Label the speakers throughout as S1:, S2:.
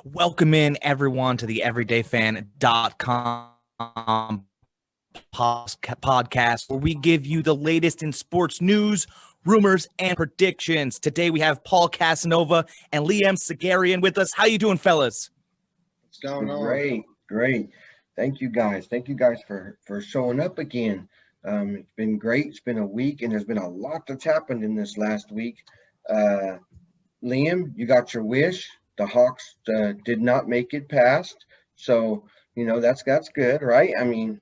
S1: Welcome in everyone to the everydayfan.com podcast where we give you the latest in sports news, rumors, and predictions. Today we have Paul Casanova and Liam Sagarian with us. How you doing, fellas?
S2: What's going on?
S3: Great. Thank you guys for showing up again. It's been great. It's been a week, and there's been a lot that's happened in this last week. Liam, you got your wish. The Hawks did not make it past, so that's good, right? I mean,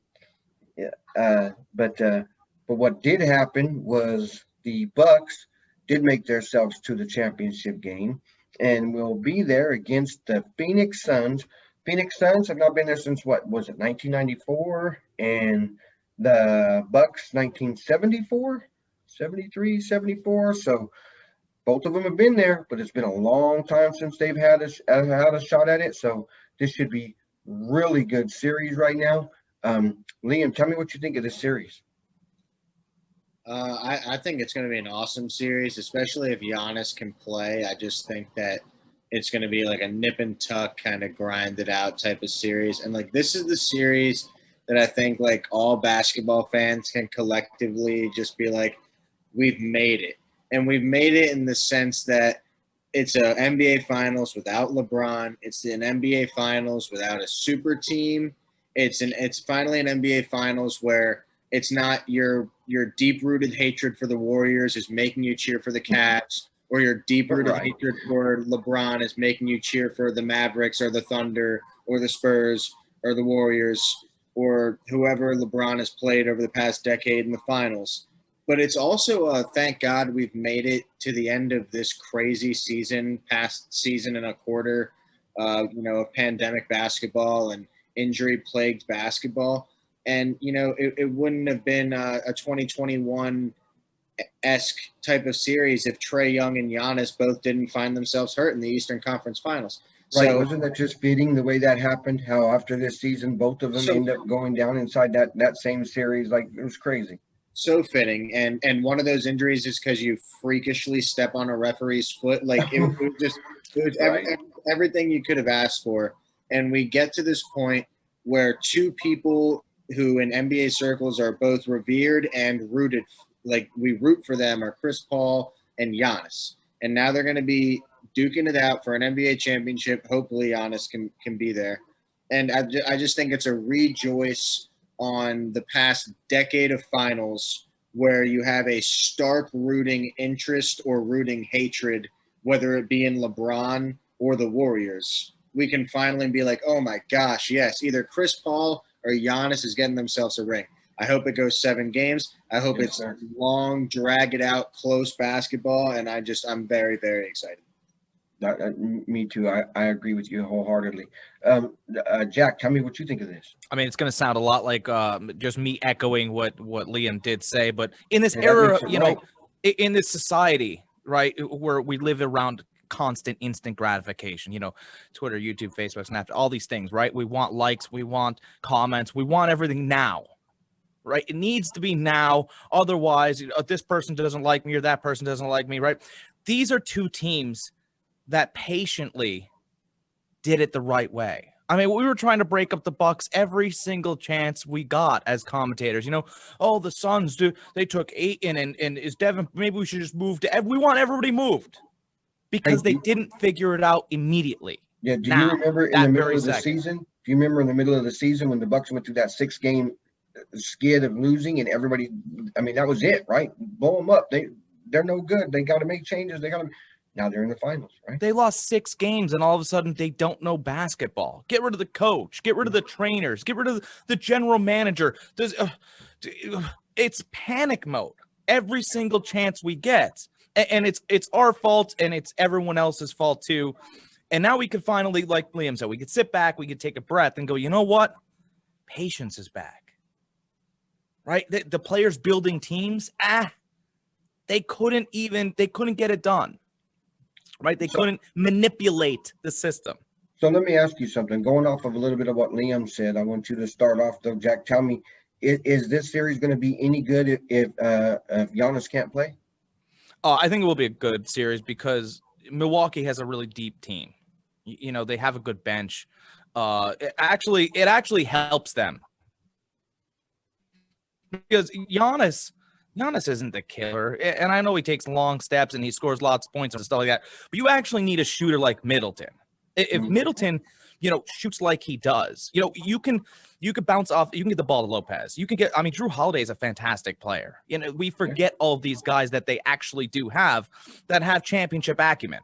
S3: but what did happen was the Bucks did make themselves to the championship game, and will be there against the Phoenix Suns. Phoenix Suns have not been there since what was it, 1994, and the Bucks 1974, 73, 74. So both of them have been there, but it's been a long time since they've had a shot at it. So this should be really good series right now. Liam, tell me what you think of this series.
S2: I think it's going to be an awesome series, especially if Giannis can play. I just think that it's going to be like a nip and tuck kind of grinded out type of series. And like this is the series that I think like all basketball fans can collectively just be like, we've made it. And we've made it in the sense that it's an NBA Finals without LeBron. It's an NBA Finals without a super team. It's finally an NBA Finals where it's not your deep-rooted hatred for the Warriors is making you cheer for the Cavs, or your deep-rooted hatred for LeBron is making you cheer for the Mavericks or the Thunder or the Spurs or the Warriors or whoever LeBron has played over the past decade in the finals. But it's also thank God we've made it to the end of this crazy season, past season and a quarter, of pandemic basketball and injury-plagued basketball. And, it wouldn't have been a 2021-esque type of series if Trae Young and Giannis both didn't find themselves hurt in the Eastern Conference Finals.
S3: Right, so, wasn't that just fitting the way that happened? How after this season, both of them end up going down inside that same series? Like, it was crazy.
S2: So fitting, and one of those injuries is because you freakishly step on a referee's foot. Like it was right. Everything you could have asked for. And we get to this point where two people who in NBA circles are both revered and rooted, like we root for them, are Chris Paul and Giannis. And now they're going to be duking it out for an NBA championship. Hopefully Giannis can be there. And I just think it's a rejoice on the past decade of finals where you have a stark rooting interest or rooting hatred, whether it be in LeBron or the Warriors. We can finally be like, oh my gosh, yes, either Chris Paul or Giannis is getting themselves a ring. I hope it goes 7 games. I hope it's long, drag it out, close basketball, and I'm very, very excited.
S3: Me too. I agree with you wholeheartedly. Jack, tell me what you think of this.
S1: I mean, it's going to sound a lot like just me echoing what Liam did say, but in this era, in this society, right, where we live around constant instant gratification, Twitter, YouTube, Facebook, Snapchat, all these things, right? We want likes, we want comments, we want everything now, right? It needs to be now. Otherwise, this person doesn't like me or that person doesn't like me, right? These are two teams that patiently did it the right way. I mean, we were trying to break up the Bucks every single chance we got as commentators. The Suns they took Ayton and is Devin, maybe we should just move to. We want everybody moved because they didn't figure it out immediately.
S3: Yeah, do you remember in the middle of the season? Do you remember in the middle of the season when the Bucks went through that 6-game skid of losing and everybody? I mean, that was it, right? Blow them up. They're no good. They got to make changes. Now they're in the finals, right?
S1: They lost 6 games, and all of a sudden they don't know basketball. Get rid of the coach. Get rid of the trainers. Get rid of the general manager. It's panic mode every single chance we get. And it's our fault, and it's everyone else's fault too. And now we can finally, like Liam said, we could sit back, we could take a breath and go, you know what? Patience is back, right? The players building teams, they couldn't get it done, right? They couldn't manipulate the system.
S3: So let me ask you something. Going off of a little bit of what Liam said, I want you to start off though, Jack. Tell me, is this series going to be any good if Giannis can't play?
S1: I think it will be a good series because Milwaukee has a really deep team. You know, they have a good bench. It actually helps them because Giannis isn't the killer. And I know he takes long steps and he scores lots of points and stuff like that. But you actually need a shooter like Middleton. If Middleton, you know, shoots like he does, you know, you can bounce off. You can get the ball to Lopez. You can get. I mean, Drew Holiday is a fantastic player. You know, we forget all of these guys that they actually do have that have championship acumen.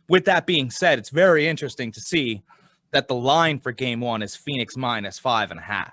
S1: With that being said, it's very interesting to see that the line for game one is Phoenix minus 5.5.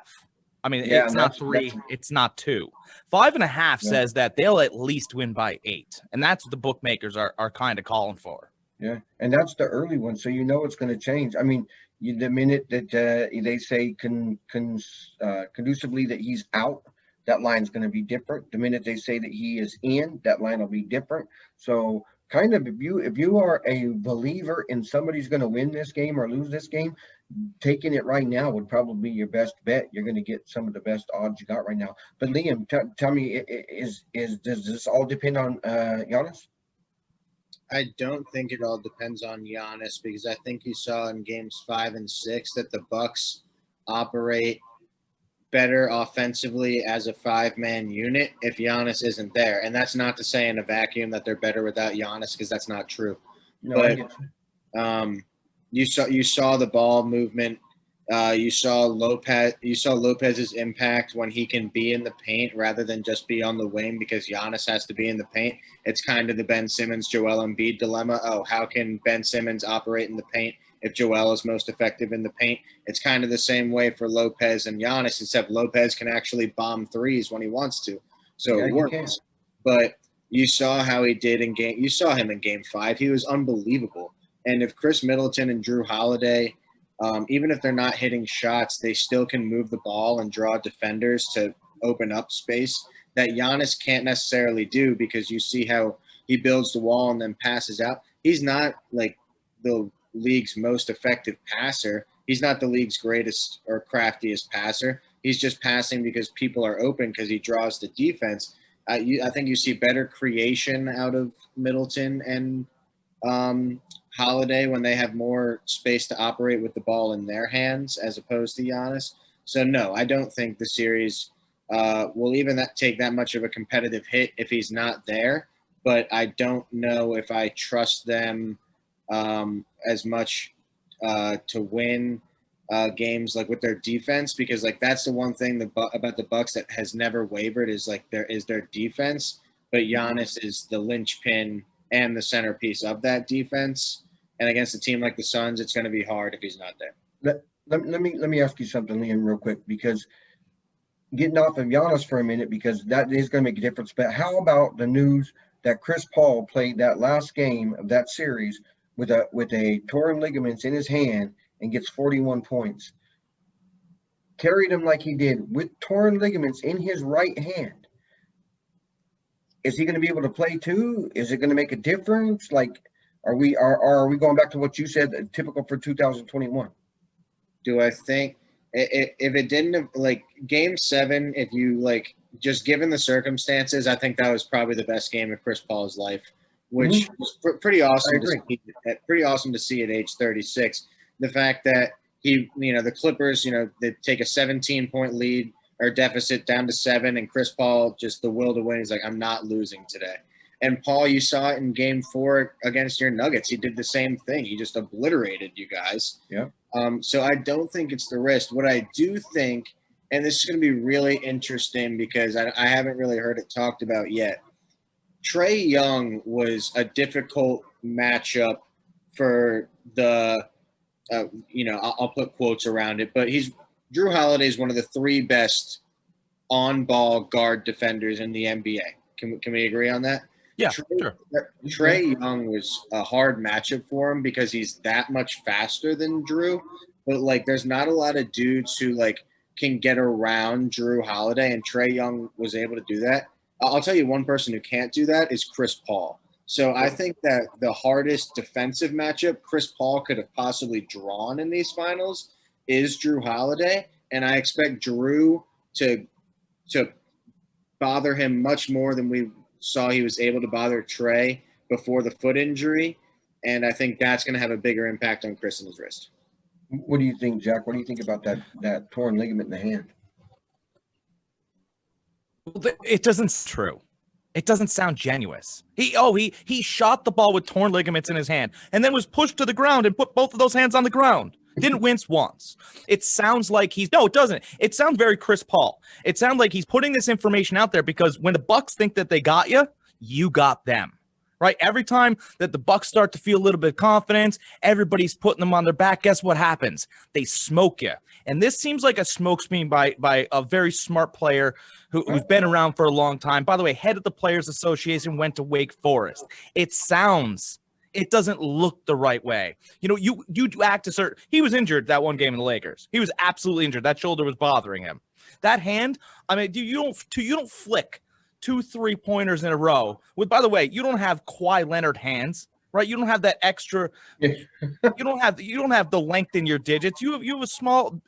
S1: I mean, it's not 3, it's not 2. 5.5 says that they'll at least win by 8. And that's what the bookmakers are kind of calling for.
S3: Yeah. And that's the early one. So, you know, it's going to change. I mean, the minute that they say conducively that he's out, that line's going to be different. The minute they say that he is in, that line will be different. So, kind of, if you are a believer in somebody's going to win this game or lose this game, taking it right now would probably be your best bet. You're going to get some of the best odds you got right now. But Liam, tell me, does this all depend on Giannis?
S2: I don't think it all depends on Giannis, because I think you saw in games 5 and 6 that the Bucks operate better offensively as a 5-man unit if Giannis isn't there. And that's not to say in a vacuum that they're better without Giannis, because that's not true.
S3: No,
S2: but you saw the ball movement. You saw Lopez's impact when he can be in the paint rather than just be on the wing, because Giannis has to be in the paint. It's kind of the Ben Simmons, Joel Embiid dilemma. Oh, how can Ben Simmons operate in the paint if Joel is most effective in the paint? It's kind of the same way for Lopez and Giannis, except Lopez can actually bomb threes when he wants to. So it works. But you saw how he did in game. You saw him in game 5. He was unbelievable. And if Chris Middleton and Drew Holiday, even if they're not hitting shots, they still can move the ball and draw defenders to open up space that Giannis can't necessarily do, because you see how he builds the wall and then passes out. He's not like the league's most effective passer. He's not the league's greatest or craftiest passer. He's just passing because people are open, because he draws the defense. I think you see better creation out of Middleton and Holiday when they have more space to operate with the ball in their hands as opposed to Giannis. So, no, I don't think the series will even take that much of a competitive hit if he's not there. But I don't know if I trust them as much to win games like with their defense, because like that's the one thing about the Bucks that has never wavered is like their defense. But Giannis is the linchpin and the centerpiece of that defense. And against a team like the Suns, it's going to be hard if he's not there.
S3: Let me ask you something, Liam, real quick, because getting off of Giannis for a minute, because that is going to make a difference. But how about the news that Chris Paul played that last game of that series with a torn ligaments in his hand and gets 41 points? Carried him like he did with torn ligaments in his right hand. Is he going to be able to play too? Is it going to make a difference? Like, are we going back to what you said, typical for 2021?
S2: Do I think if it didn't, like game 7, if you like just given the circumstances, I think that was probably the best game of Chris Paul's life, which was pretty awesome. Pretty awesome to see at age 36. The fact that the Clippers, they take a 17-point lead or deficit down to 7, and Chris Paul, just the will to win. He's like, I'm not losing today. And Paul, you saw it in game 4 against your Nuggets. He did the same thing. He just obliterated you guys.
S3: Yeah.
S2: So I don't think it's the wrist. What I do think, and this is going to be really interesting because I haven't really heard it talked about yet. Trae Young was a difficult matchup for the, I'll put quotes around it, but Drew Holiday is one of the 3 best on-ball guard defenders in the NBA. Can we agree on that?
S1: Yeah, sure.
S2: Trae Young was a hard matchup for him because he's that much faster than Drew. But, like, there's not a lot of dudes who, like, can get around Drew Holiday, and Trae Young was able to do that. I'll tell you one person who can't do that is Chris Paul. So I think that the hardest defensive matchup Chris Paul could have possibly drawn in these finals is Drew Holiday, and I expect Drew to bother him much more than we saw he was able to bother Trae before the foot injury. And I think that's going to have a bigger impact on Chris and his wrist.
S3: What do you think, Jack? What do you think about that torn ligament in the hand?
S1: It doesn't true. It doesn't sound genuine. He shot the ball with torn ligaments in his hand and then was pushed to the ground and put both of those hands on the ground. Didn't wince once. It sounds like it doesn't. It sounds very Chris Paul. It sounds like he's putting this information out there because when the Bucks think that they got you, you got them. Right? Every time that the Bucks start to feel a little bit of confidence, everybody's putting them on their back. Guess what happens? They smoke you. And this seems like a smokescreen by a very smart player who's been around for a long time. By the way, head of the Players Association, went to Wake Forest. It doesn't look the right way. You act a certain. He was injured that one game in the Lakers. He was absolutely injured. That shoulder was bothering him. That hand, I mean, you don't flick 2 3-pointers in a row. By the way, you don't have Kawhi Leonard hands, right? You don't have that extra. you don't have the length in your digits. You have a small,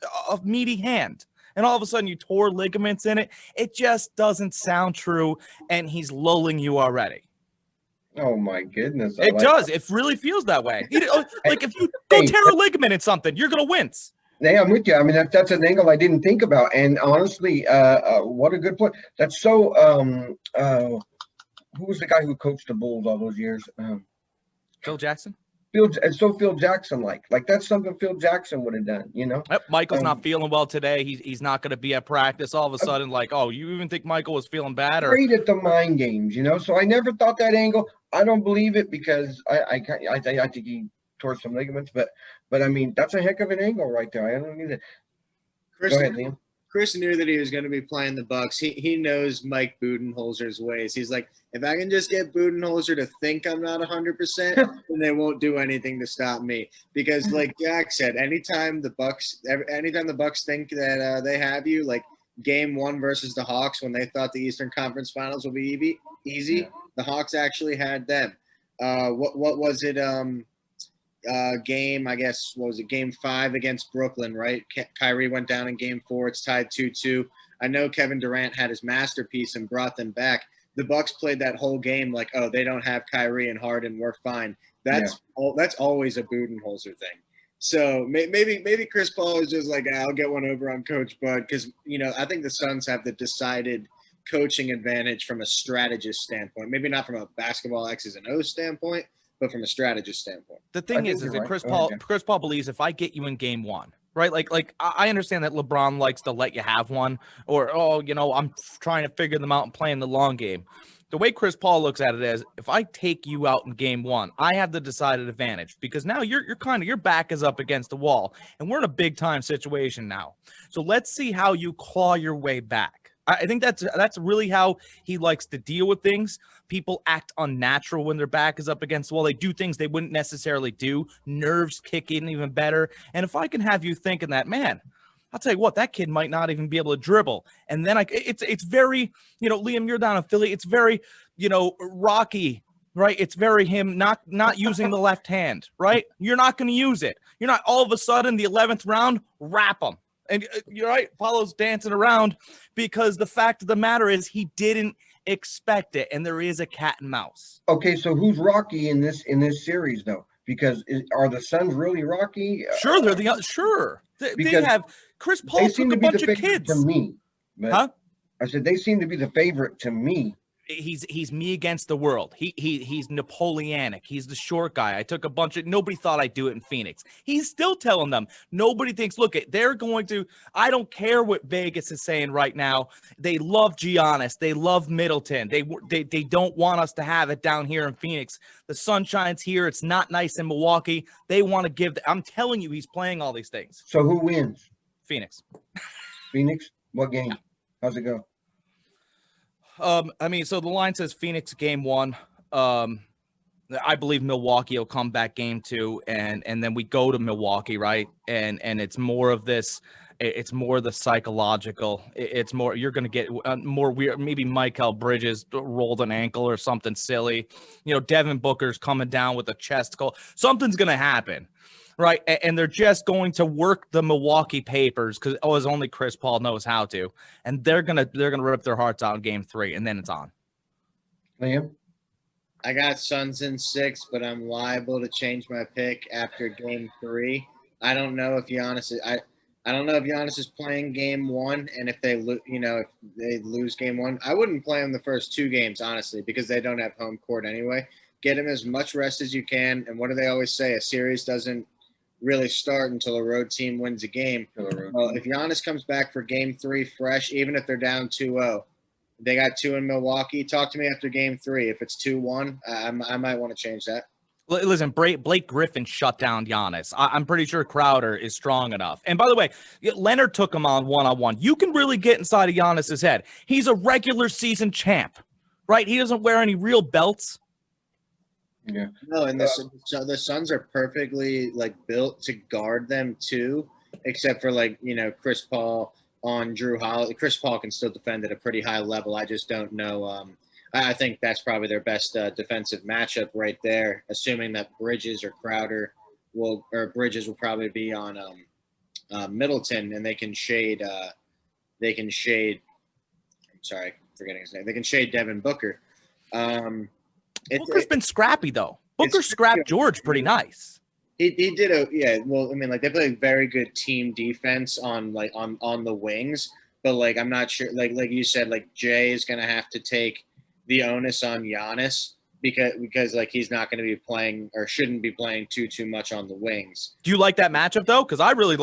S1: meaty hand, and all of a sudden you tore ligaments in it. It just doesn't sound true, and he's lulling you already.
S3: Oh my goodness!
S1: It does. It really feels that way. Like if you go tear a ligament in something, you're gonna wince.
S3: Yeah, I'm with you. I mean, that's an angle I didn't think about. And honestly, what a good point. That's so. Who was the guy who coached the Bulls all those years?
S1: Phil Jackson.
S3: Phil Jackson like that's something Phil Jackson would have done.
S1: Yep, Michael's not feeling well today. He's not going to be at practice. All of a sudden, you even think Michael was feeling bad?
S3: Great at the mind games, So I never thought that angle. I don't believe it because I think he tore some ligaments, but I mean that's a heck of an angle right there. I don't need it. Go ahead, Liam.
S2: Chris knew that he was going to be playing the Bucks. He knows Mike Budenholzer's ways. He's like, if I can just get Budenholzer to think I'm not 100%, then they won't do anything to stop me. Because, like Jack said, anytime the Bucks think that they have you, like Game 1 versus the Hawks, when they thought the Eastern Conference Finals would be easy, the Hawks actually had them. What was it? Game, I guess, what was it, Game 5 against Brooklyn, right? Kyrie went down in Game 4. It's tied 2-2. I know Kevin Durant had his masterpiece and brought them back. The Bucks played that whole game like, oh, they don't have Kyrie and Harden, we're fine. That's always a Budenholzer thing. So maybe Chris Paul is just like, I'll get one over on Coach Bud because, I think the Suns have the decided coaching advantage from a strategist standpoint. Maybe not from a basketball X's and O's standpoint, but from a strategist standpoint.
S1: The thing is that Chris Paul believes if I get you in Game 1, right? Like I understand that LeBron likes to let you have one, or I'm trying to figure them out and playing the long game. The way Chris Paul looks at it is, if I take you out in Game 1, I have the decided advantage because now your back is up against the wall, and we're in a big time situation now. So let's see how you claw your way back. I think that's really how he likes to deal with things. People act unnatural when their back is up against the wall. They do things they wouldn't necessarily do. Nerves kick in even better. And if I can have you thinking that, man, I'll tell you what, that kid might not even be able to dribble. And then it's very, Liam, you're down in Philly. It's very, Rocky, right? It's very him not using the left hand, right? You're not going to use it. You're not all of a sudden the 11th round, wrap him. And you're right, Paulo's dancing around because the fact of the matter is he didn't expect it, and there is a cat and mouse.
S3: Okay, so who's Rocky in this series though? Because are the Suns really Rocky?
S1: Sure, they're sure. They have Chris Paul took a bunch of kids.
S3: To me, I said they seem to be the favorite to me.
S1: He's me against the world. He's Napoleonic. He's the short guy. I took a bunch of. Nobody thought I'd do it in Phoenix. He's still telling them. Nobody thinks. Look, they're going to. I don't care what Vegas is saying right now. They love Giannis. They love Middleton. They don't want us to have it down here in Phoenix. The sun shines here. It's not nice in Milwaukee. They want to give. I'm telling you, he's playing all these things.
S3: So who wins?
S1: Phoenix.
S3: Phoenix. What game? How's it go?
S1: So the line says Phoenix Game 1. I believe Milwaukee will come back Game 2, and then we go to Milwaukee, right? And it's more of this. It's more the psychological. It's more you're going to get more weird. Maybe Mikal Bridges rolled an ankle or something silly. Devin Booker's coming down with a chest cold. Something's going to happen. Right, and they're just going to work the Milwaukee papers because as only Chris Paul knows how to, and they're gonna rip their hearts out in Game 3, and then it's on.
S3: Liam,
S2: I got Suns in 6, but I'm liable to change my pick after Game 3. I don't know if Giannis is, I don't know if Giannis is playing Game 1, and if they if they lose Game 1, I wouldn't play him the first 2 games honestly because they don't have home court anyway. Get him as much rest as you can, and what do they always say? A series doesn't really start until a road team wins a game. Well, if Giannis comes back for Game 3 fresh, even if they're down 2-0. They got 2 in Milwaukee. Talk to me after Game 3. If it's 2-1, I might want to change that.
S1: Listen, Blake Griffin shut down Giannis. I'm pretty sure Crowder is strong enough. And by the way, Leonard took him on one-on-one. You can really get inside of Giannis's head. He's a regular season champ, right? He doesn't wear any real belts.
S3: Yeah.
S2: No, and the Suns are perfectly built to guard them too, except for Chris Paul on Drew Holiday. Chris Paul can still defend at a pretty high level. I just don't know. I think that's probably their best defensive matchup right there, assuming that Bridges or Crowder Bridges will probably be on Middleton, and they can shade. I'm sorry, forgetting his name. They can shade Devin Booker.
S1: Booker's been scrappy though. Booker scrapped George pretty nice.
S2: He did well, I mean, they play very good team defense on the wings, but I'm not sure, like you said, Jay is going to have to take the onus on Giannis because he's not going to be playing or shouldn't be playing too much on the wings.
S1: Do you like that matchup though? Because I really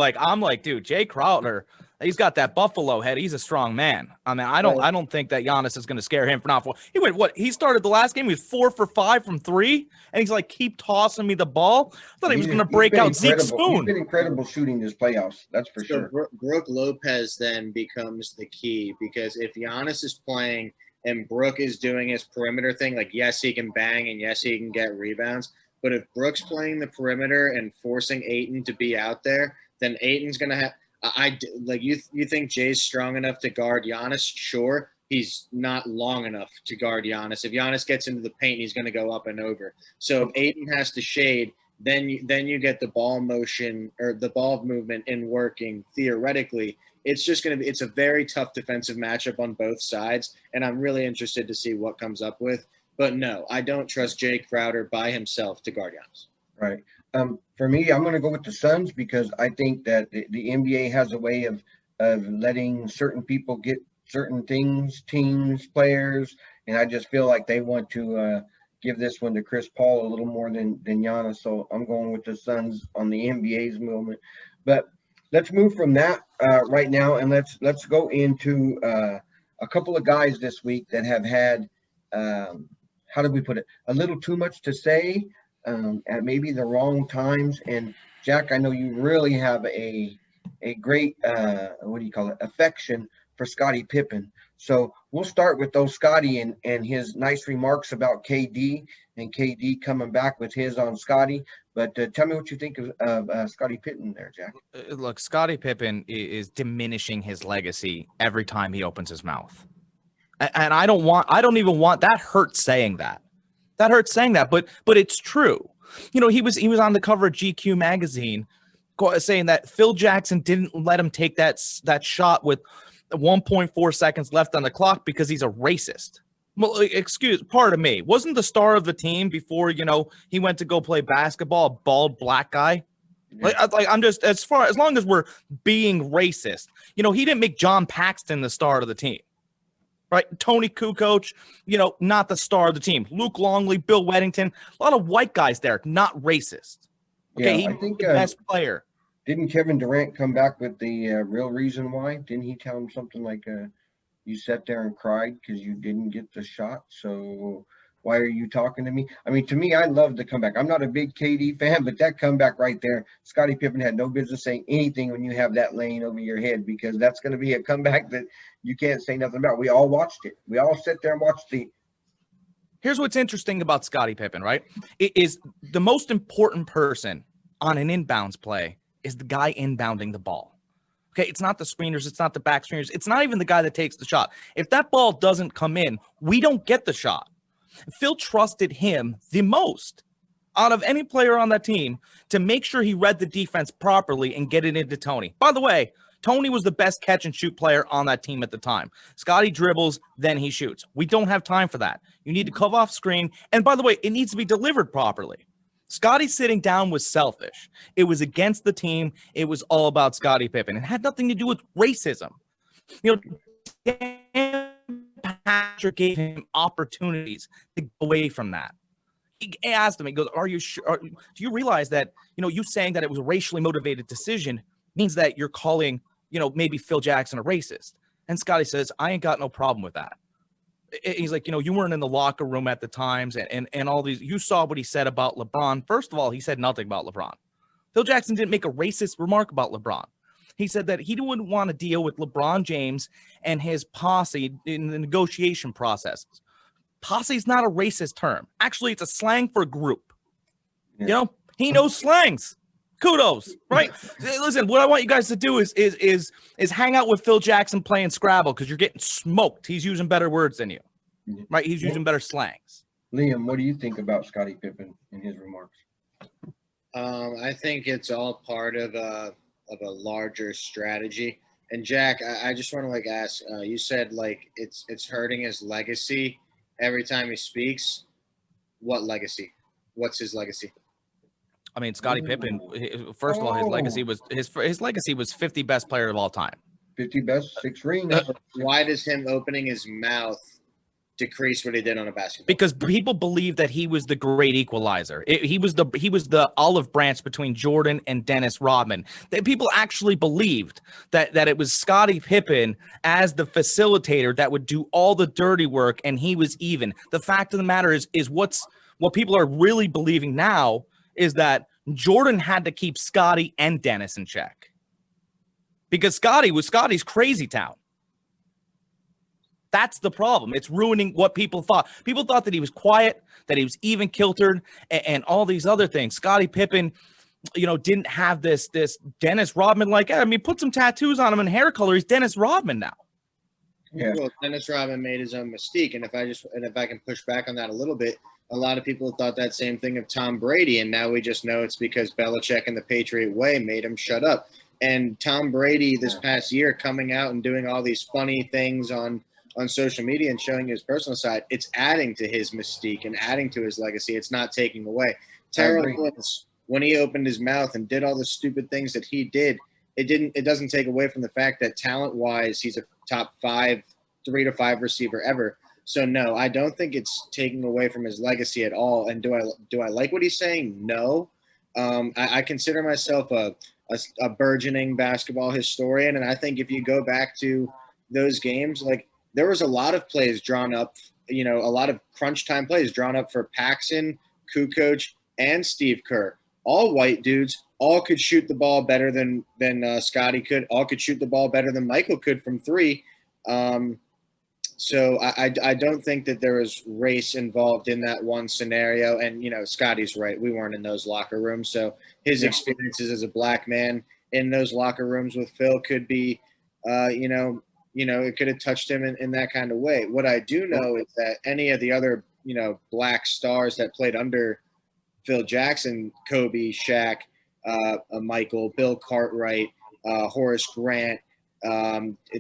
S1: dude, Jay Crowder, he's got that Buffalo head. He's a strong man. I mean, I don't think that Giannis is going to scare him for not. He went he started the last game. He was 4 for 5 from 3, and he's keep tossing me the ball. I thought he was going to break out Zeke Spoon.
S3: He's been incredible shooting this playoffs. That's for sure.
S2: Brook Lopez then becomes the key because if Giannis is playing and Brook is doing his perimeter thing, yes, he can bang and yes, he can get rebounds. But if Brook's playing the perimeter and forcing Ayton to be out there, then Ayton's going to have. You think Jay's strong enough to guard Giannis? Sure. He's not long enough to guard Giannis. If Giannis gets into the paint, he's going to go up and over. So if Ayton has to shade, then you get the ball motion or the ball movement in working theoretically. It's just going to be – it's a very tough defensive matchup on both sides, and I'm really interested to see what comes up with. But, no, I don't trust Jay Crowder by himself to guard Giannis.
S3: Right. For me, I'm going to go with the Suns because I think that the NBA has a way of letting certain people get certain things, teams, players, and I just feel like they want to give this one to Chris Paul a little more than Giannis. So I'm going with the Suns on the NBA's movement. But let's move from that right now, and let's go into a couple of guys this week that have had how do we put it? A little too much to say. At maybe the wrong times. And Jack, I know you really have a great affection for Scottie Pippen. So we'll start with those Scottie and his nice remarks about KD and KD coming back with his on Scottie. But tell me what you think of Scottie Pippen there, Jack.
S1: Look, Scottie Pippen is diminishing his legacy every time he opens his mouth. And I don't even want that. Hurts saying that. That hurts saying that, but it's true. He was on the cover of GQ magazine saying that Phil Jackson didn't let him take that shot with 1.4 seconds left on the clock because he's a racist. Well, pardon me. Wasn't the star of the team before, he went to go play basketball, a bald black guy? Yeah. I'm just as long as we're being racist, he didn't make John Paxton the star of the team. Right, Tony Kukoc, not the star of the team. Luke Longley, Bill Weddington, a lot of white guys there, not racist. Okay,
S3: I think
S1: the best player.
S3: Didn't Kevin Durant come back with the real reason why? Didn't he tell him something like, "You sat there and cried because you didn't get the shot, so why are you talking to me?" I mean, to me, I love the comeback. I'm not a big KD fan, but that comeback right there, Scottie Pippen had no business saying anything when you have that laying over your head because that's going to be a comeback that you can't say nothing about. We all watched it. We all sat there and watched it.
S1: Here's what's interesting about Scottie Pippen, right? It is the most important person on an inbounds play is the guy inbounding the ball. Okay, it's not the screeners. It's not the back screeners. It's not even the guy that takes the shot. If that ball doesn't come in, we don't get the shot. Phil trusted him the most out of any player on that team to make sure he read the defense properly and get it into Tony. By the way, Tony was the best catch and shoot player on that team at the time. Scottie dribbles, then he shoots. We don't have time for that. You need to cover off screen. And by the way, it needs to be delivered properly. Scottie sitting down was selfish. It was against the team. It was all about Scottie Pippen. It had nothing to do with racism. You know, Dan Patrick gave him opportunities to go away from that. He asked him, he goes, are you sure? Do you realize that, you know, you saying that it was a racially motivated decision means that you're calling, you know, maybe Phil Jackson a racist? And Scottie says, I ain't got no problem with that. He's like, you know, you weren't in the locker room at the times and all these, you saw what he said about LeBron. First of all, he said nothing about LeBron. Phil Jackson didn't make a racist remark about LeBron. He said that he wouldn't want to deal with LeBron James and his posse in the negotiation processes. Posse is not a racist term. Actually, it's a slang for a group. You know, he knows slangs. Kudos, right? Listen, what I want you guys to do is hang out with Phil Jackson playing Scrabble because you're getting smoked. He's using better words than you, right? He's using better slangs.
S3: Liam, what do you think about Scottie Pippen and his remarks?
S2: I think it's all part of a larger strategy. And Jack, I just want to like ask. You said like it's hurting his legacy every time he speaks. What legacy? What's his legacy?
S1: I mean, Scottie Pippen. First of all, his legacy was his legacy was 50 best player of all time.
S3: 50 best, 6 rings.
S2: Why does him opening his mouth decrease what he did on a basketball?
S1: Because people believe that he was the great equalizer. He was the olive branch between Jordan and Dennis Rodman. That people actually believed that it was Scottie Pippen as the facilitator that would do all the dirty work, and he was even. The fact of the matter is what people are really believing now is that Jordan had to keep Scottie and Dennis in check because Scottie was Scottie's crazy town. That's the problem. It's ruining what people thought. People thought that he was quiet, that he was even kiltered, and all these other things. Scottie Pippen, you know, didn't have this Dennis Rodman like. I mean, put some tattoos on him and hair color. He's Dennis Rodman now.
S3: Yeah.
S2: Well, Dennis Rodman made his own mystique, and if I can push back on that a little bit, a lot of people thought that same thing of Tom Brady, and now we just know it's because Belichick and the Patriot way made him shut up. And Tom Brady this past year coming out and doing all these funny things on social media and showing his personal side, it's adding to his mystique and adding to his legacy. It's not taking away. Terrell Owens, when he opened his mouth and did all the stupid things that he did, it doesn't take away from the fact that talent-wise, he's a top 3 to 5 receiver ever. So no, I don't think it's taking away from his legacy at all. And do I like what he's saying? No. I consider myself a burgeoning basketball historian, and I think if you go back to those games, like there was a lot of plays drawn up, you know, a lot of crunch time plays drawn up for Paxson, Kukoc, and Steve Kerr. All white dudes, all could shoot the ball better than Scottie could. All could shoot the ball better than Michael could from 3. So I don't think that there was race involved in that one scenario. And, you know, Scottie's right. We weren't in those locker rooms. So his experiences as a black man in those locker rooms with Phil could be, you know, it could have touched him in that kind of way. What I do know is that any of the other, you know, black stars that played under Phil Jackson, Kobe, Shaq, Michael, Bill Cartwright, Horace Grant,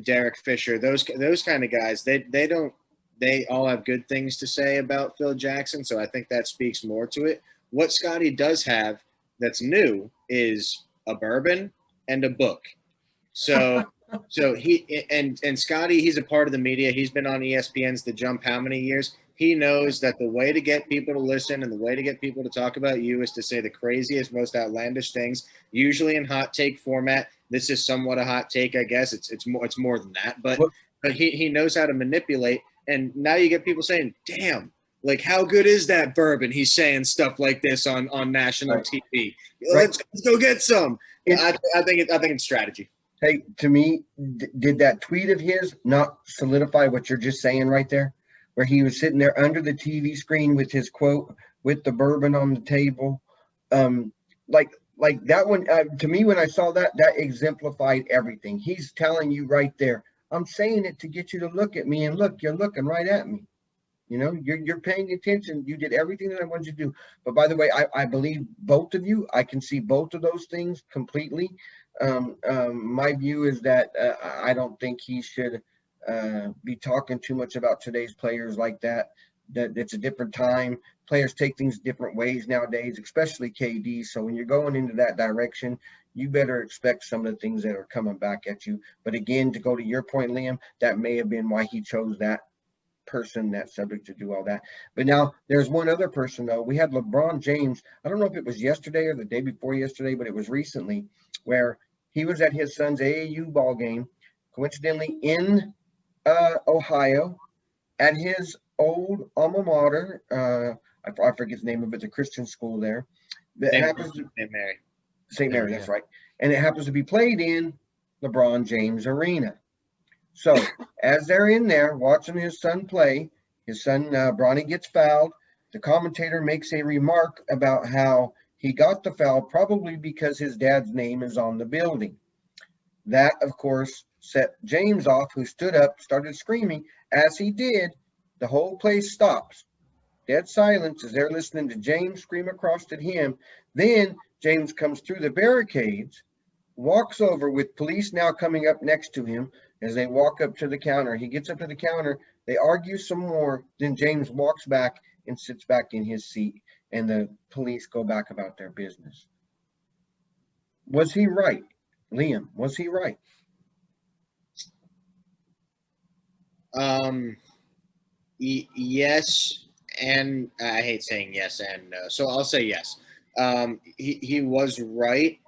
S2: Derek Fisher, those kind of guys, they all have good things to say about Phil Jackson. So I think that speaks more to it. What Scottie does have that's new is a bourbon and a book. So he and Scottie, he's a part of the media. He's been on ESPN's The Jump how many years? He knows that the way to get people to listen and the way to get people to talk about you is to say the craziest, most outlandish things, usually in hot take format. This is somewhat a hot take, I guess. It's more than that, but he knows how to manipulate. And now you get people saying, "Damn, like how good is that bourbon?" He's saying stuff like this on national TV. Let's go get some. I think it's strategy.
S3: Hey, to me, did that tweet of his not solidify what you're just saying right there? Where he was sitting there under the TV screen with his quote, with the bourbon on the table. Like that one, to me, when I saw that exemplified everything. He's telling you right there, I'm saying it to get you to look at me, and look, you're looking right at me. You know, you're paying attention. You did everything that I wanted you to do. But by the way, I believe both of you. I can see both of those things completely. My view is that I don't think he should be talking too much about today's players like that. That it's a different time. Players take things different ways nowadays, especially KD. So when you're going into that direction, you better expect some of the things that are coming back at you. But again, to go to your point, Liam, that may have been why he chose that person, that subject, to do all that. But now there's one other person though. We had LeBron James. I don't know if it was yesterday or the day before yesterday, but it was recently, where he was at his son's AAU ball game, coincidentally in Ohio, at his old alma mater. I forget the name of it, the Christian school there. That happens to
S2: St. Mary.
S3: St. Mary, that's right. And it happens to be played in LeBron James Arena. So as they're in there watching his son play, his son Bronny gets fouled. The commentator makes a remark about how he got the foul probably because his dad's name is on the building. That, of course, set James off, who stood up, started screaming. As he did, the whole place stops. Dead silence as they're listening to James scream across at him. Then James comes through the barricades, walks over with police now coming up next to him as they walk up to the counter. He gets up to the counter. They argue some more. Then James walks back and sits back in his seat, and the police go back about their business. Was he right? Liam, was he right?
S2: Yes, and I hate saying yes and no, so I'll say yes. He was right.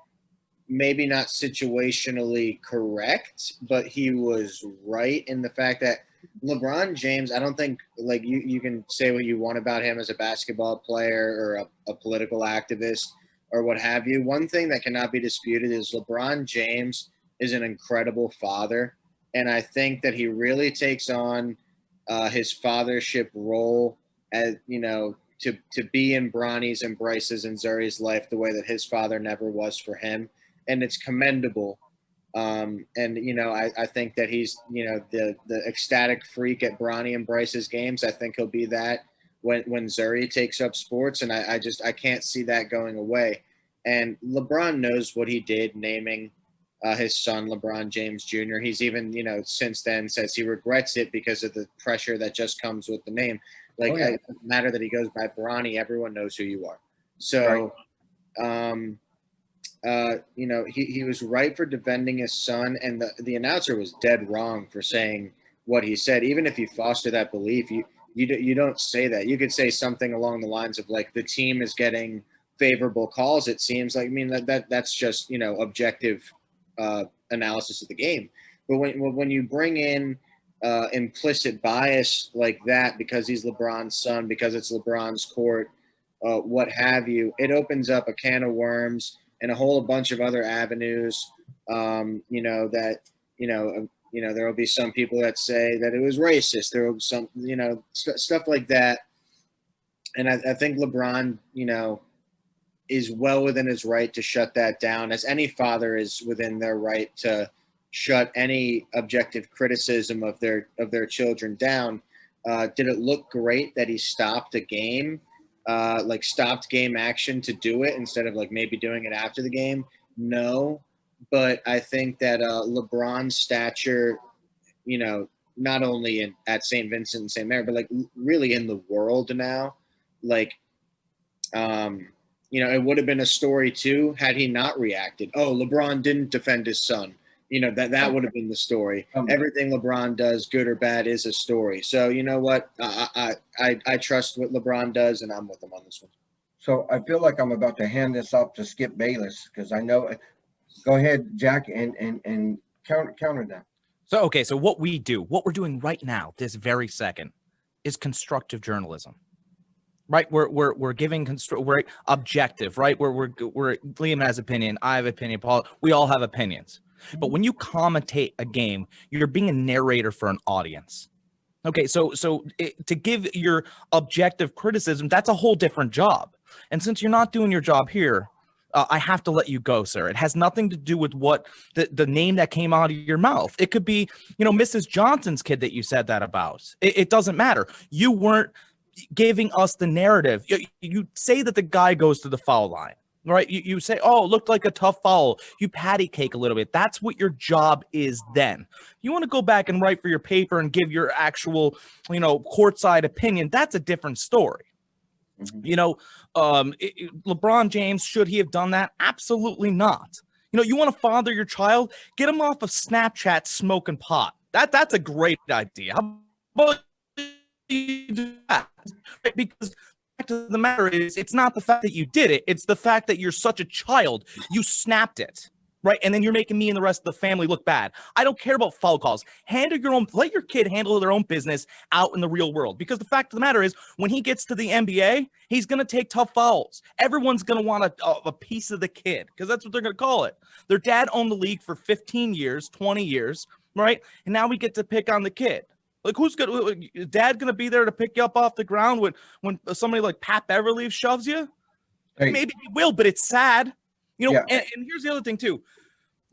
S2: Maybe not situationally correct, but he was right in the fact that LeBron James, I don't think, like, you can say what you want about him as a basketball player or a political activist or what have you. One thing that cannot be disputed is LeBron James is an incredible father, and I think that he really takes on his fathership role as, you know, to be in Bronny's and Bryce's and Zuri's life the way that his father never was for him. And it's commendable. And, you know, I think that he's, you know, the ecstatic freak at Bronny and Bryce's games. I think he'll be that when Zuri takes up sports. And I can't see that going away. And LeBron knows what he did naming his son LeBron James Jr. He's even, you know, since then says he regrets it because of the pressure that just comes with the name. Like, it doesn't matter that he goes by Bronny, everyone knows who you are. So, you know, he was right for defending his son, and the announcer was dead wrong for saying what he said. Even if you foster that belief, you don't say that. You could say something along the lines of, like, the team is getting favorable calls, it seems like. I mean, that's just, you know, objective analysis of the game. But when you bring in implicit bias like that because he's LeBron's son, because it's LeBron's court, what have you, it opens up a can of worms and a whole bunch of other avenues. You know, that, you know, there will be some people that say that it was racist. There will be some, you know, stuff like that. And I think LeBron, you know, is well within his right to shut that down, as any father is within their right to shut any objective criticism of their children down. Did it look great that he stopped a game, like stopped game action to do it instead of, like, maybe doing it after the game? No, but I think that LeBron's stature, you know, not only at St. Vincent and St. Mary, but, like, really in the world now, like, you know, it would have been a story too had he not reacted. Oh, LeBron didn't defend his son. You know, that would have been the story. Everything LeBron does, good or bad, is a story. So, you know what? I trust what LeBron does, and I'm with him on this one.
S3: So I feel like I'm about to hand this off to Skip Bayless, because I know. Go ahead, Jack, and counter that.
S1: So, okay, so what we're doing right now, this very second, is constructive journalism. Right, we're giving we're objective, right? We're Liam has opinion, I have opinion, Paul. We all have opinions. But when you commentate a game, you're being a narrator for an audience. Okay, so to give your objective criticism, that's a whole different job. And since you're not doing your job here, I have to let you go, sir. It has nothing to do with what the name that came out of your mouth. It could be, Mrs. Johnson's kid that you said that about. It doesn't matter. You weren't giving us the narrative. You say that the guy goes to the foul line, right? You say, oh, it looked like a tough foul. You patty cake a little bit. That's what your job is then. You want to go back and write for your paper and give your actual, courtside opinion. That's a different story. LeBron James, should he have done that? Absolutely not. You want to father your child? Get him off of Snapchat smoking pot. That's a great idea. How about you do that? Because the fact of the matter is, it's not the fact that you did it. It's the fact that you're such a child. You snapped it. Right. And then you're making me and the rest of the family look bad. I don't care about foul calls. Let your kid handle their own business out in the real world. Because the fact of the matter is, when he gets to the NBA, he's going to take tough fouls. Everyone's going to want a piece of the kid, because that's what they're going to call it. Their dad owned the league for 15 years, 20 years. Right. And now we get to pick on the kid. Like, dad going to be there to pick you up off the ground when somebody like Pat Beverly shoves you? Hey. Maybe he will, but it's sad. And here's the other thing too.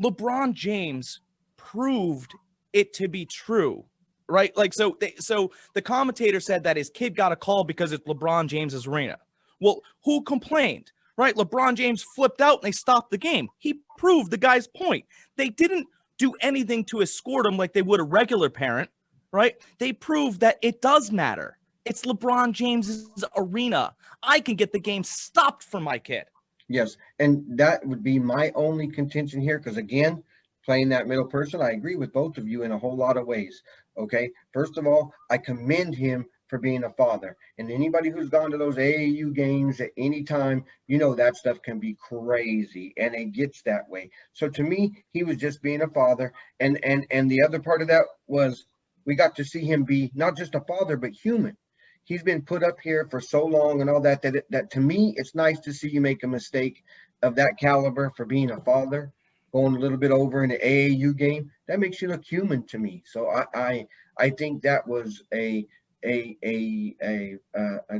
S1: LeBron James proved it to be true, right? Like, so the commentator said that his kid got a call because it's LeBron James's arena. Well, who complained, right? LeBron James flipped out and they stopped the game. He proved the guy's point. They didn't do anything to escort him like they would a regular parent, right? They proved that it does matter. It's LeBron James's arena. I can get the game stopped for my kid.
S3: Yes, and that would be my only contention here, because, again, playing that middle person, I agree with both of you in a whole lot of ways, okay? First of all, I commend him for being a father. And anybody who's gone to those AAU games at any time, that stuff can be crazy, and it gets that way. So to me, he was just being a father. And the other part of that was we got to see him be not just a father, but human. He's been put up here for so long and all that to me, it's nice to see you make a mistake of that caliber for being a father, going a little bit over in the AAU game. That makes you look human to me. So I think that was a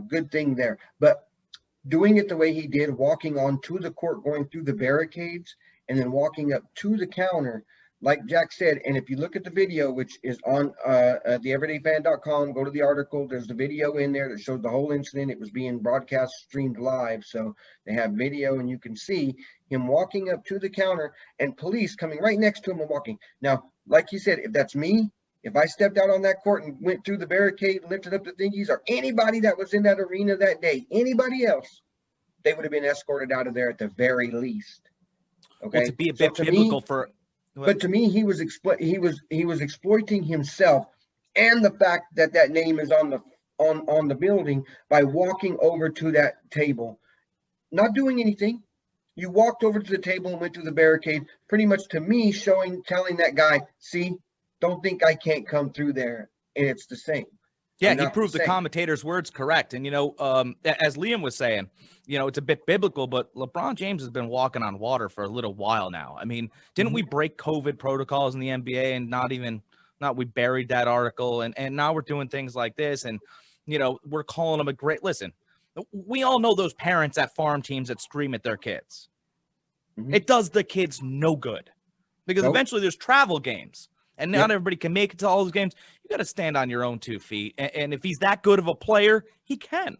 S3: good thing there. But doing it the way he did, walking onto the court, going through the barricades, and then walking up to the counter, like Jack said, and if you look at the video, which is on theeverydayfan.com, go to the article. There's the video in there that shows the whole incident. It was being broadcast, streamed live. So they have video, and you can see him walking up to the counter and police coming right next to him and walking. Now, like you said, if that's me, if I stepped out on that court and went through the barricade, lifted up the thingies, or anybody that was in that arena that day, anybody else, they would have been escorted out of there at the very least. Okay.
S1: Well, to be a bit biblical for.
S3: But to me, he was exploiting himself and the fact that name is on the building by walking over to that table, not doing anything. You walked over to the table and went through the barricade, pretty much to me telling that guy, see, don't think I can't come through there. And it's the same.
S1: Yeah, he proved the commentator's words correct. And, as Liam was saying, it's a bit biblical, but LeBron James has been walking on water for a little while now. I mean, didn't we break COVID protocols in the NBA and we buried that article and now we're doing things like this and, we're calling him a great – listen, we all know those parents at farm teams that scream at their kids. Mm-hmm. It does the kids no good because eventually there's travel games. And not everybody can make it to all those games. You got to stand on your own 2 feet. And if he's that good of a player, he can.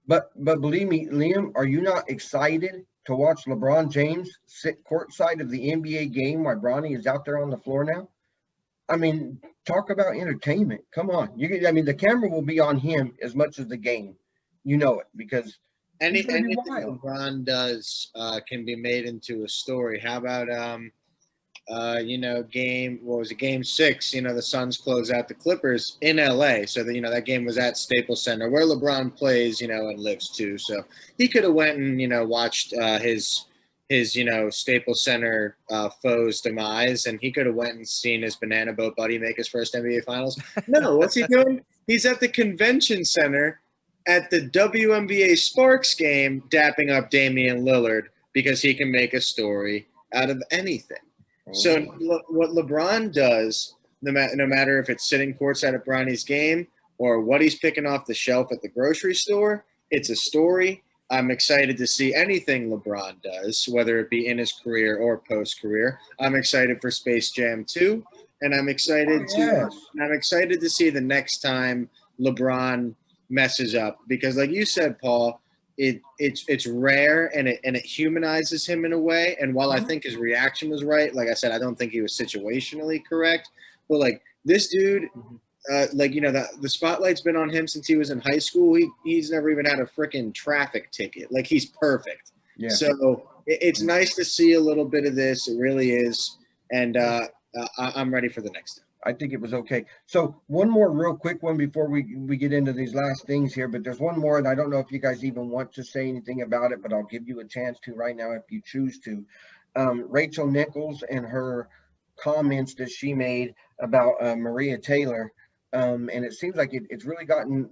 S3: But believe me, Liam, are you not excited to watch LeBron James sit courtside of the NBA game while Bronny is out there on the floor now? I mean, talk about entertainment. Come on. The camera will be on him as much as the game. You know it, because
S2: anything LeBron does can be made into a story. How about game 6, the Suns close out the Clippers in LA. So that game was at Staples Center where LeBron plays, and lives too. So he could have went and, watched his Staples Center foe's demise, and he could have went and seen his banana boat buddy make his first NBA Finals. No, what's he doing? He's at the convention center at the WNBA Sparks game, dapping up Damian Lillard because he can make a story out of anything. So what LeBron does, no matter if it's sitting courtside at Bronny's game or what he's picking off the shelf at the grocery store, it's a story. I'm excited to see anything LeBron does, whether it be in his career or post-career. I'm excited for Space Jam 2, and I'm excited to see the next time LeBron messes up, because like you said, Paul, it's rare and it humanizes him in a way. And while I think his reaction was right, like I said, I don't think he was situationally correct. But like this dude, the spotlight's been on him since he was in high school. He's never even had a freaking traffic ticket. Like, he's perfect. Yeah. So it's nice to see a little bit of this. It really is. And I'm ready for the next time.
S3: I think it was okay. So one more real quick one before we get into these last things here, but there's one more, and I don't know if you guys even want to say anything about it, but I'll give you a chance to right now if you choose to. Rachel Nickols and her comments that she made about Maria Taylor. And it seems like it's really gotten,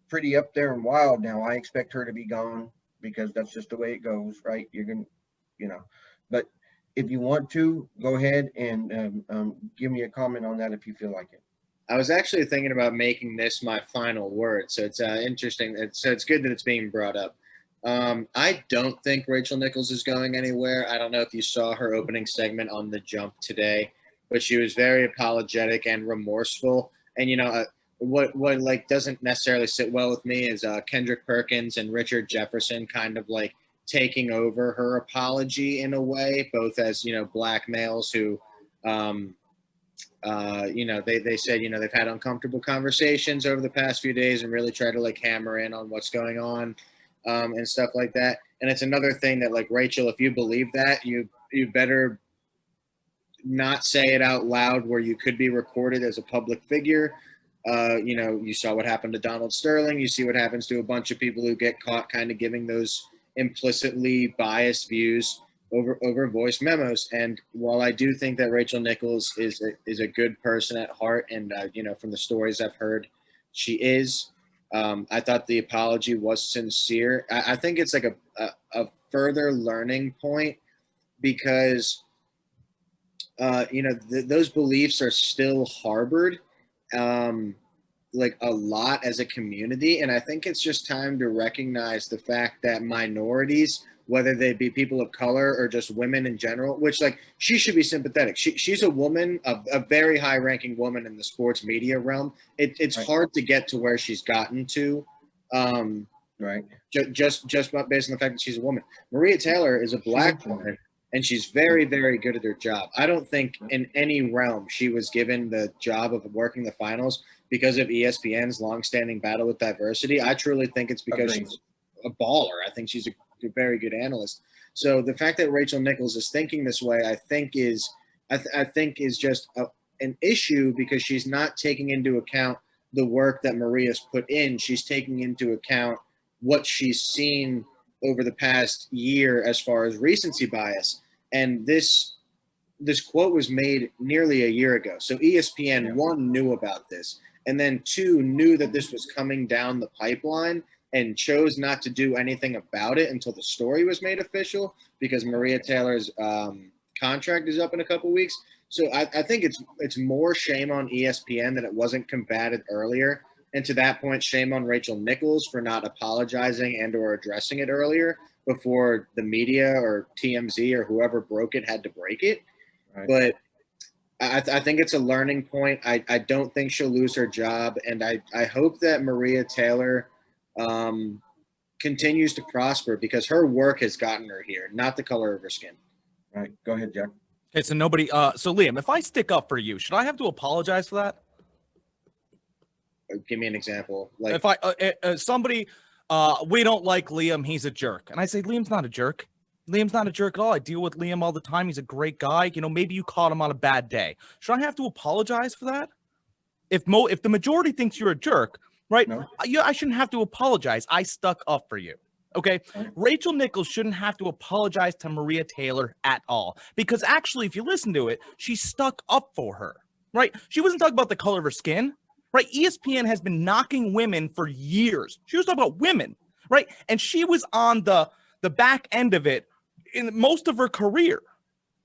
S3: pretty up there and wild now. I expect her to be gone because that's just the way it goes, right? You're going to, but if you want to, go ahead and give me a comment on that if you feel like it.
S2: I was actually thinking about making this my final word. So it's interesting. It's good that it's being brought up. I don't think Rachel Nickols is going anywhere. I don't know if you saw her opening segment on The Jump today, but she was very apologetic and remorseful. And, what like doesn't necessarily sit well with me is Kendrick Perkins and Richard Jefferson kind of like taking over her apology in a way, both as, black males who, they said, they've had uncomfortable conversations over the past few days and really try to like hammer in on what's going on and stuff like that. And it's another thing that, like, Rachel, if you believe that, you better not say it out loud where you could be recorded as a public figure. You saw what happened to Donald Sterling. You see what happens to a bunch of people who get caught kind of giving those implicitly biased views over voice memos. And while I do think that Rachel Nickols is a good person at heart, and from the stories I've heard, she is. I thought the apology was sincere. I think it's like a further learning point because those beliefs are still harbored like a lot as a community. And I think it's just time to recognize the fact that minorities, whether they be people of color or just women in general, which, like, she should be sympathetic. She's a woman, a very high ranking woman in the sports media realm. It's right. Hard to get to where she's gotten to.
S3: Right.
S2: Just based on the fact that she's a woman. Maria Taylor is a black woman, and she's very, very good at her job. I don't think in any realm she was given the job of working the finals because of ESPN's longstanding battle with diversity. I truly think it's because she's a baller. I think she's a very good analyst. So the fact that Rachel Nickols is thinking this way, I think is just an issue because she's not taking into account the work that Maria's put in. She's taking into account what she's seen over the past year as far as recency bias. And this quote was made nearly a year ago. So ESPN, one, knew about this, and then two, knew that this was coming down the pipeline and chose not to do anything about it until the story was made official because Maria Taylor's contract is up in a couple weeks. So I think it's more shame on ESPN that it wasn't combated earlier. And to that point, shame on Rachel Nickols for not apologizing and or addressing it earlier before the media or TMZ or whoever broke it had to break it. Right. But I think it's a learning point. I don't think she'll lose her job. And I hope that Maria Taylor continues to prosper because her work has gotten her here, not the color of her skin.
S3: All right. Go ahead, Jack.
S1: Okay, so nobody so Liam, if I stick up for you, should I have to apologize for that?
S2: Give me an example. Like
S1: if I somebody we don't like Liam, he's a jerk. And I say Liam's not a jerk. Liam's not a jerk at all. I deal with Liam all the time. He's a great guy. Maybe you caught him on a bad day. Should I have to apologize for that? If the majority thinks you're a jerk, right? No. I shouldn't have to apologize. I stuck up for you. Okay. Rachel Nickols shouldn't have to apologize to Maria Taylor at all. Because actually, if you listen to it, she stuck up for her. Right? She wasn't talking about the color of her skin. Right? ESPN has been knocking women for years. She was talking about women, right? And she was on the back end of it in most of her career.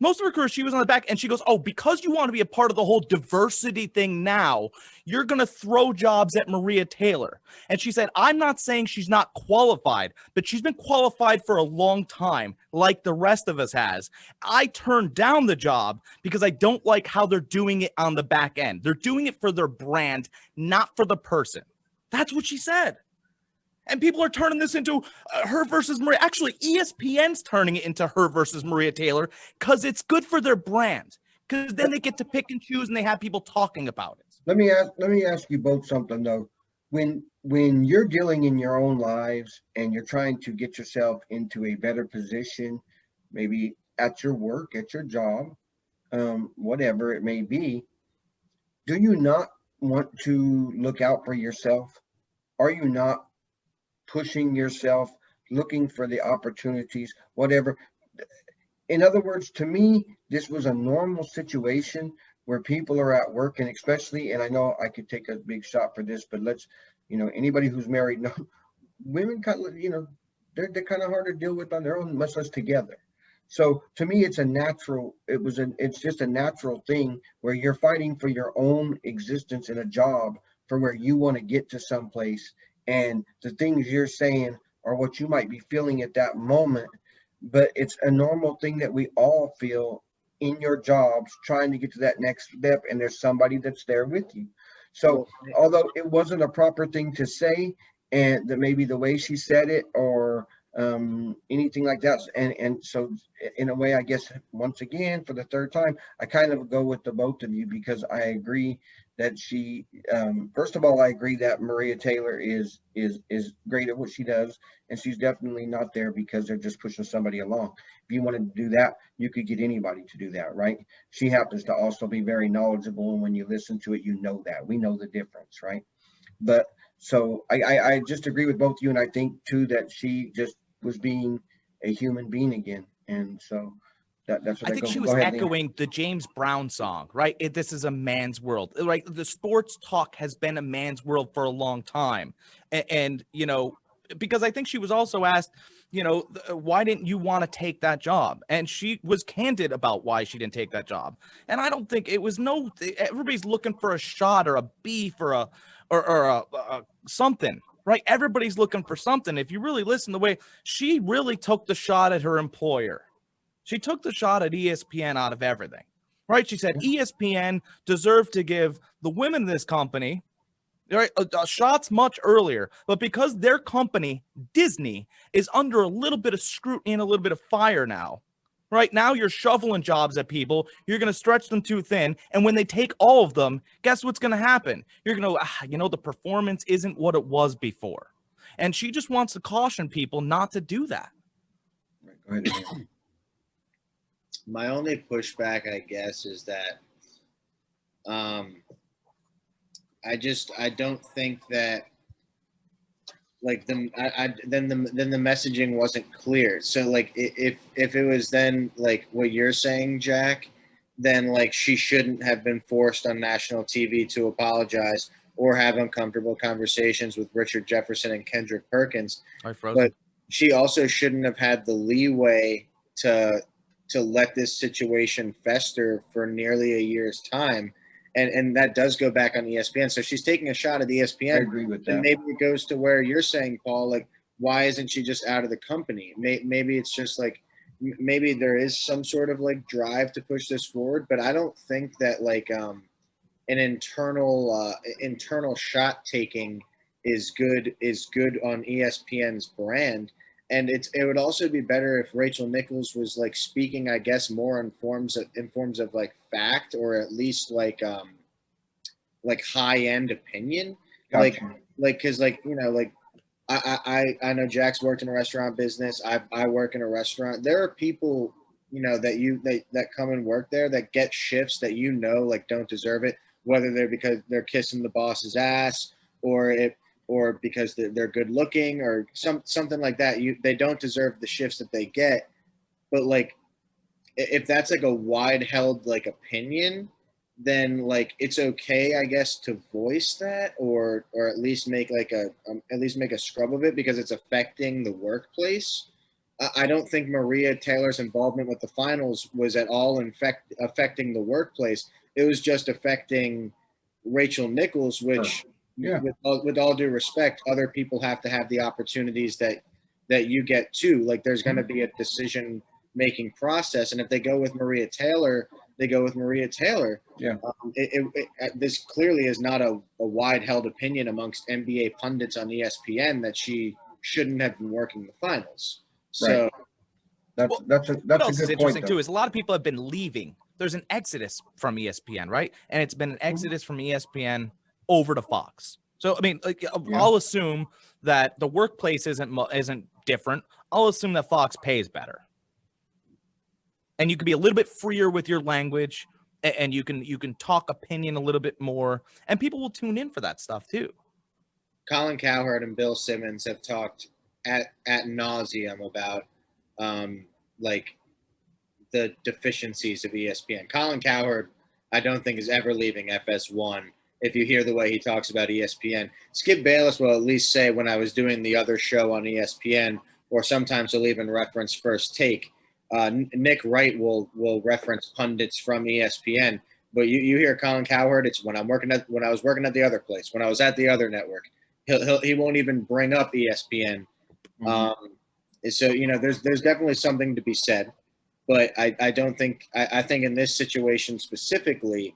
S1: Most of her career, she was on the back, and she goes, oh, because you want to be a part of the whole diversity thing now, you're going to throw jobs at Maria Taylor. And she said, I'm not saying she's not qualified, but she's been qualified for a long time, like the rest of us has. I turned down the job because I don't like how they're doing it on the back end. They're doing it for their brand, not for the person. That's what she said. And people are turning this into her versus Maria. Actually, ESPN's turning it into her versus Maria Taylor because it's good for their brand. Because then they get to pick and choose, and they have people talking about it.
S3: Let me ask you both something though. When you're dealing in your own lives and you're trying to get yourself into a better position, maybe at your work, at your job, whatever it may be, do you not want to look out for yourself? Are you not pushing yourself, looking for the opportunities, whatever? In other words, to me, this was a normal situation where people are at work, and especially, and I know I could take a big shot for this, but let's, anybody who's married, no, women kind of, they're kind of hard to deal with on their own, much less together. So to me, it's just a natural thing where you're fighting for your own existence in a job for where you want to get to someplace. And the things you're saying are what you might be feeling at that moment, but it's a normal thing that we all feel in your jobs, trying to get to that next step, and there's somebody that's there with you. So although it wasn't a proper thing to say, and that maybe the way she said it or anything like that, and so in a way, I guess, once again, for the third time, I kind of go with the both of you, because I agree that she, first of all, I agree that Maria Taylor is great at what she does, and she's definitely not there because they're just pushing somebody along. If you wanted to do that, you could get anybody to do that, right? She happens to also be very knowledgeable, and when you listen to it, you know that. We know the difference, right? But so I just agree with both you, and I think too that she just was being a human being again, and so that's what
S1: I think she was echoing the James Brown song, right? This is a man's world, right? The sports talk has been a man's world for a long time, and because I think she was also asked, why didn't you want to take that job? And she was candid about why she didn't take that job. And I don't think it was everybody's looking for a shot or a beef or a something, right? Everybody's looking for something. If you really listen, the way she really took the shot at her employer, she took the shot at ESPN out of everything, right? She said ESPN deserved to give the women in this company, right, shots much earlier, but because their company, Disney, is under a little bit of scrutiny and a little bit of fire now, right? Now you're shoveling jobs at people. You're going to stretch them too thin. And when they take all of them, guess what's going to happen? You're going to, the performance isn't what it was before. And she just wants to caution people not to do that.
S3: Right, go ahead.
S2: My only pushback, I guess, is that I don't think that then the messaging wasn't clear. So like if it was then like what you're saying, Jack, then like she shouldn't have been forced on national TV to apologize or have uncomfortable conversations with Richard Jefferson and Kendrick Perkins. But she also shouldn't have had the leeway to let this situation fester for nearly a year's time. And that does go back on ESPN. So she's taking a shot at ESPN.
S3: I agree with that.
S2: And maybe it goes to where you're saying, Paul, like, why isn't she just out of the company? Maybe it's just like, maybe there is some sort of like drive to push this forward, but I don't think that like an internal shot taking is good on ESPN's brand. And it would also be better if Rachel Nickols was like speaking, I guess, more in forms of like fact, or at least like high end opinion.
S3: Gotcha.
S2: Because I know Jack's worked in a restaurant business. I work in a restaurant. There are people that come and work there that get shifts that like don't deserve it, whether they're because they're kissing the boss's ass or because they're good looking or something like that. They don't deserve the shifts that they get. But like, if that's like a wide held like opinion, then like it's okay, I guess, to voice that or at least make like a scrub of it because it's affecting the workplace. I don't think Maria Taylor's involvement with the finals was at all affecting the workplace. It was just affecting Rachel Nickols, which, with all due respect, other people have to have the opportunities that you get too. Like, there's going to be a decision-making process, and if they go with Maria Taylor, they go with Maria Taylor.
S3: Yeah.
S2: This clearly is not a wide-held opinion amongst NBA pundits on ESPN that she shouldn't have been working the finals. So
S3: that's a
S1: what
S3: good
S1: else is
S3: point,
S1: interesting
S3: though.
S1: too is a lot of people have been leaving. There's an exodus from ESPN, right? And it's been an exodus from ESPN over to Fox. So I mean, like, I'll assume that the workplace isn't different. I'll assume that Fox pays better, and you can be a little bit freer with your language, and you can talk opinion a little bit more, and people will tune in for that stuff too.
S2: Colin Cowherd and Bill Simmons have talked at nauseum about like the deficiencies of ESPN. Colin Cowherd, I don't think, is ever leaving FS1. If you hear the way he talks about ESPN, Skip Bayless will at least say, when I was doing the other show on ESPN, or sometimes he'll even reference First Take. Nick Wright will reference pundits from ESPN, but you hear Colin Cowherd, it's when I was working at the other place, when I was at the other network. He won't even bring up ESPN. So there's definitely something to be said, but I don't think I think in this situation specifically,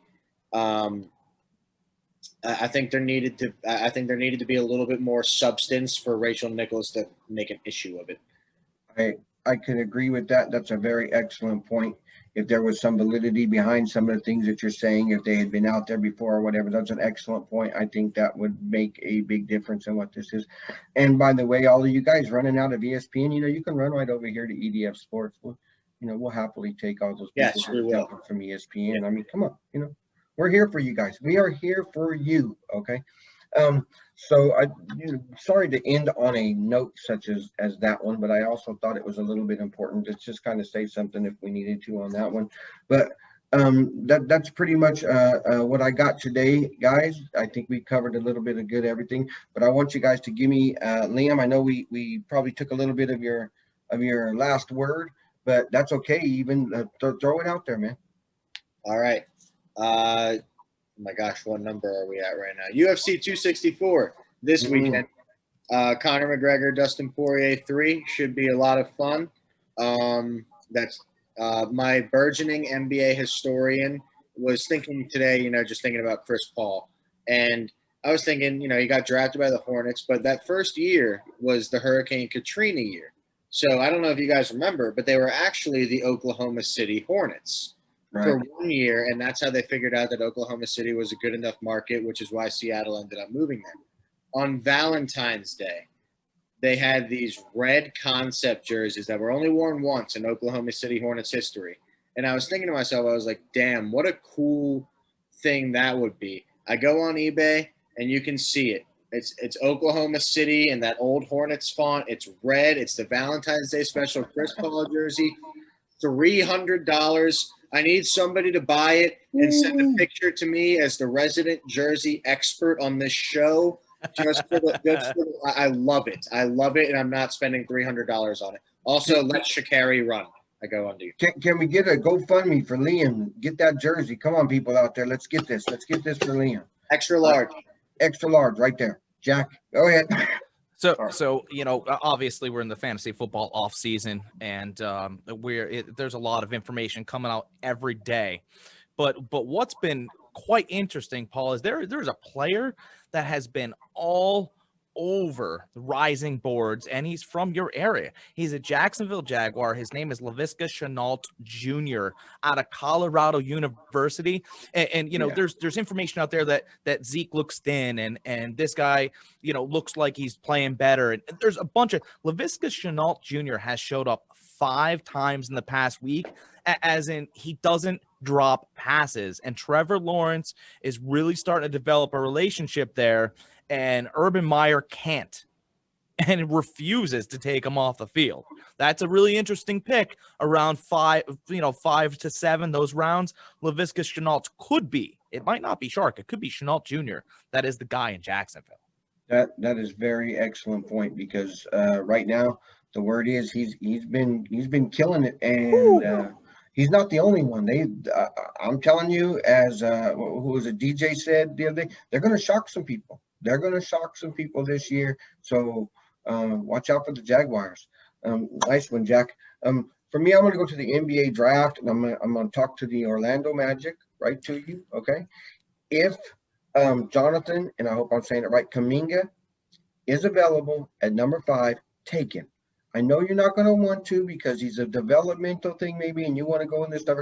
S2: I think there needed to be a little bit more substance for Rachel Nickols to make an issue of it.
S3: I can agree with that. That's a very excellent point. If there was some validity behind some of the things that you're saying, if they had been out there before or whatever, that's an excellent point. I think that would make a big difference in what this is. And by the way, all of you guys running out of ESPN, you can run right over here to EDF Sports. We'll happily take all those people
S2: Yes, we will.
S3: from ESPN. I mean, come on, we're here for you guys. We are here for you. Okay. So sorry to end on a note such as that one, but I also thought it was a little bit important to just kind of say something if we needed to on that one. But that's pretty much what I got today, guys. I think we covered a little bit of good everything, but I want you guys to give me Liam. I know we probably took a little bit of your last word, but that's okay. Even throw it out there, man.
S2: All right. Oh my gosh, what number are we at right now? UFC 264 this weekend. Conor McGregor, Dustin Poirier 3 should be a lot of fun. That's my burgeoning NBA historian was thinking today, just thinking about Chris Paul. And I was thinking, he got drafted by the Hornets, but that first year was the Hurricane Katrina year. So I don't know if you guys remember, but they were actually the Oklahoma City Hornets. Right. For 1 year, and that's how they figured out that Oklahoma City was a good enough market, which is why Seattle ended up moving there. On Valentine's Day, they had these red concept jerseys that were only worn once in Oklahoma City Hornets history. And I was thinking to myself, I was like, damn, what a cool thing that would be. I go on eBay, and you can see it. It's Oklahoma City and that old Hornets font. It's red. It's the Valentine's Day special Chris Paul jersey. $300. I need somebody to buy it and send a picture to me as the resident jersey expert on this show. I love it. I love it, and I'm not spending $300 on it. Also, let Sha'Carri run. I go on to you.
S3: Can we get a GoFundMe for Liam? Get that jersey. Come on, people out there. Let's get this. Let's get this for Liam.
S2: Extra large.
S3: Extra large right there. Jack, go ahead.
S1: So obviously we're in the fantasy football off season, and there's a lot of information coming out every day. But what's been quite interesting, Paul, is there's a player that has been all over the rising boards, and he's from your area. He's a Jacksonville Jaguar. His name is Laviska Shenault Jr. out of Colorado University. And there's information out there that Zeke looks thin, and this guy, looks like he's playing better. And there's a bunch of Laviska Shenault Jr. has showed up 5 times in the past week, as in he doesn't drop passes. And Trevor Lawrence is really starting to develop a relationship there. And Urban Meyer can't and refuses to take him off the field. That's a really interesting pick around 5 to 7, those rounds. Laviska Shenault could be. It might not be Shark. It could be Shenault Jr. That is the guy in Jacksonville.
S3: That is very excellent point, because right now the word is he's been killing it, and he's not the only one. I'm telling you, as who was a DJ said the other day, they're going to shock some people. They're going to shock some people this year. So watch out for the Jaguars. Nice one, Jack. For me, I'm going to go to the NBA draft, and I'm going to talk to the Orlando Magic right to you. Okay, if Jonathan, and I hope I'm saying it right, Kuminga is available at number 5, take him. I know you're not going to want to because he's a developmental thing maybe, and you want to go in this stuff.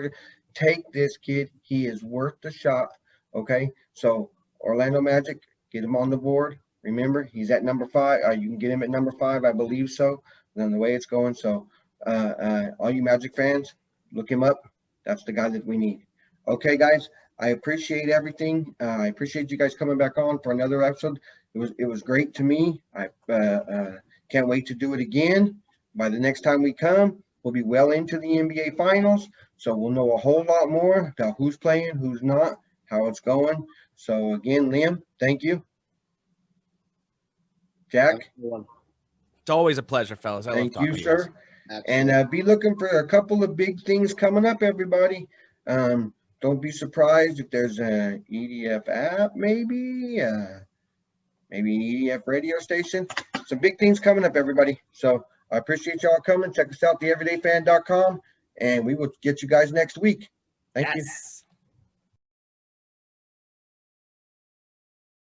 S3: Take this kid. He is worth the shot. Okay, so Orlando Magic, get him on the board. Remember, he's at number 5. You can get him at number 5, I believe so. And the way it's going, so all you Magic fans, look him up. That's the guy that we need. Okay, guys, I appreciate everything. I appreciate you guys coming back on for another episode. It was great to me. I can't wait to do it again. By the next time we come, we'll be well into the NBA Finals, so we'll know a whole lot more about who's playing, who's not, how it's going. So again, Liam, thank you. Jack,
S1: it's always a pleasure, fellas.
S3: Thank you, sir.
S2: Absolutely.
S3: And be looking for a couple of big things coming up, everybody. Don't be surprised if there's an EDF app, maybe an EDF radio station. Some big things coming up, everybody. So I appreciate y'all coming. Check us out, theeverydayfan.com, and we will get you guys next week. Thank you.